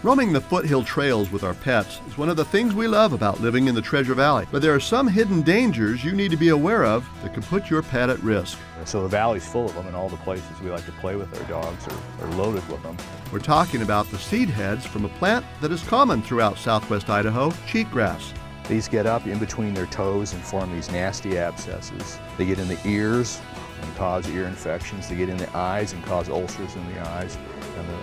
Roaming the foothill trails with our pets is one of the things we love about living in the Treasure Valley, but there are some hidden dangers you need to be aware of that can put your pet at risk. So the valley's full of them, and all the places we like to play with our dogs are loaded with them. We're talking about the seed heads from a plant that is common throughout southwest Idaho, cheatgrass. These get up in between their toes and form these nasty abscesses. They get in the ears and cause ear infections. They get in the eyes and cause ulcers in the eyes.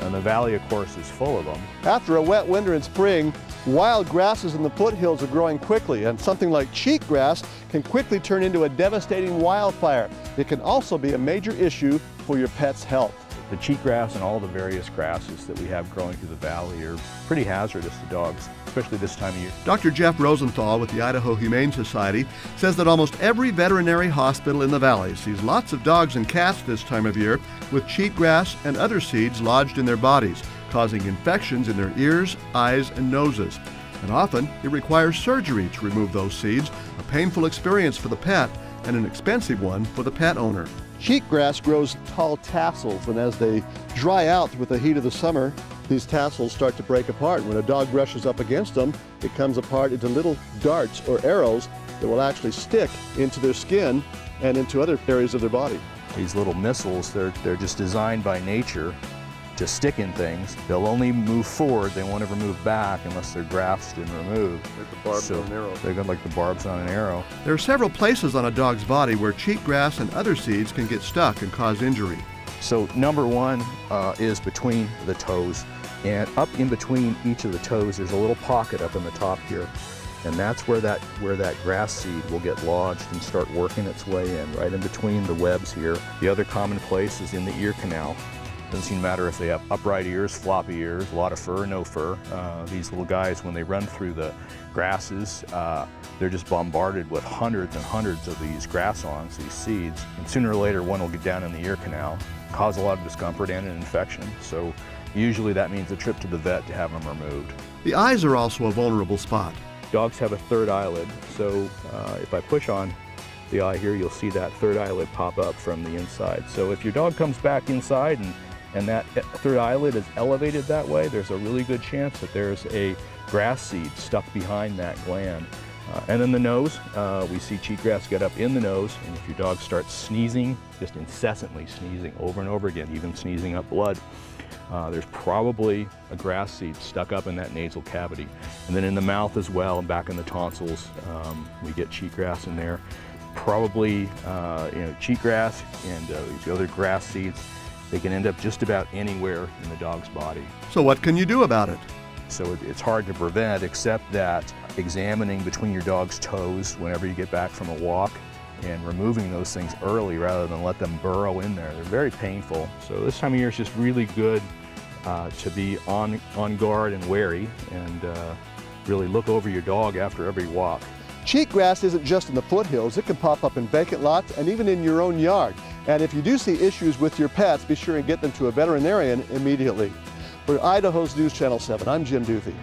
And the valley, of course, is full of them. After a wet winter and spring, wild grasses in the foothills are growing quickly, and something like cheatgrass can quickly turn into a devastating wildfire. It can also be a major issue for your pet's health. The cheatgrass and all the various grasses that we have growing through the valley are pretty hazardous to dogs, especially this time of year. Dr. Jeff Rosenthal with the Idaho Humane Society says that almost every veterinary hospital in the valley sees lots of dogs and cats this time of year with cheatgrass and other seeds lodged in their bodies, causing infections in their ears, eyes, and noses. And often it requires surgery to remove those seeds, a painful experience for the pet and an expensive one for the pet owner. Cheatgrass grows tall tassels, and as they dry out with the heat of the summer, these tassels start to break apart. When a dog brushes up against them, it comes apart into little darts or arrows that will actually stick into their skin and into other areas of their body. These little missiles, they're just designed by nature to stick in things. They'll only move forward, they won't ever move back unless they're grasped and removed. Like the barbs on an arrow. They're like the barbs on an arrow. There are several places on a dog's body where cheatgrass and other seeds can get stuck and cause injury. So number one is between the toes. And up in between each of the toes, there's a little pocket up in the top here. And that's where that grass seed will get lodged and start working its way in, right in between the webs here. The other common place is in the ear canal. Doesn't seem to matter if they have upright ears, floppy ears, a lot of fur, no fur. These little guys, when they run through the grasses, they're just bombarded with hundreds and hundreds of these grass-awns, these seeds. And sooner or later, one will get down in the ear canal, cause a lot of discomfort and an infection. So usually that means a trip to the vet to have them removed. The eyes are also a vulnerable spot. Dogs have a third eyelid, so if I push on the eye here, you'll see that third eyelid pop up from the inside. So if your dog comes back inside and that third eyelid is elevated that way, there's a really good chance that there's a grass seed stuck behind that gland. And then the nose, we see cheatgrass get up in the nose, and if your dog starts sneezing, just incessantly sneezing over and over again, even sneezing up blood, there's probably a grass seed stuck up in that nasal cavity. And then in the mouth as well, and back in the tonsils, we get cheatgrass in there. Probably cheatgrass and these other grass seeds, they can end up just about anywhere in the dog's body. So what can you do about it? So it's hard to prevent, except that examining between your dog's toes whenever you get back from a walk and removing those things early rather than let them burrow in there. They're very painful. So this time of year is just really good to be on guard and wary and really look over your dog after every walk. Cheatgrass isn't just in the foothills. It can pop up in vacant lots and even in your own yard. And if you do see issues with your pets, be sure and get them to a veterinarian immediately. For Idaho's News Channel 7, I'm Jim Duthie.